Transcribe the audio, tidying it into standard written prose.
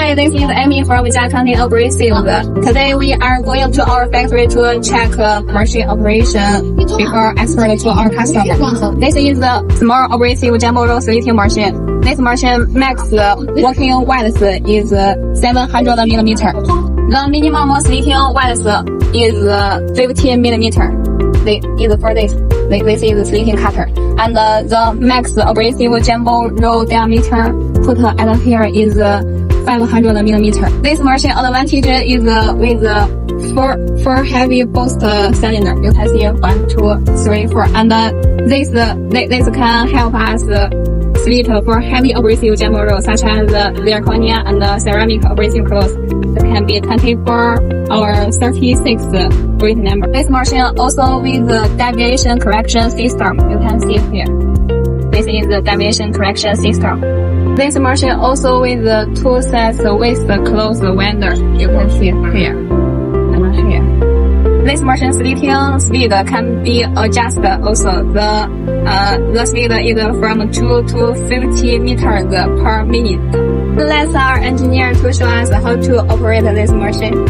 Hi, this is Aimee from Yihong Roll Abrasives. Today we are going to our factory to check machine operation before export to our customer. This is the small abrasive jumbo roll slitting machine. This machine max working width is 700 millimeter. The minimum slitting width is 15 millimeter. This is slitting cutter. And the max abrasive jumbo roll diameter put at here is 500 millimeter. This machine advantage is with four heavy boost cylinder. You can see 1, 2, 3, 4, and this can help us slit for heavy abrasive jumbo rolls such as zirconia and ceramic abrasive cloth. It can be 24 or 36 grit number. This machine also with the deviation correction system. You can see here. This is the deviation correction system. This machine also with the 2 sets with the closed window. You can see here and here. This machine slitting speed can be adjusted also. The speed is from 2 to 50 meters per minute. Let's our engineer to show us how to operate this machine.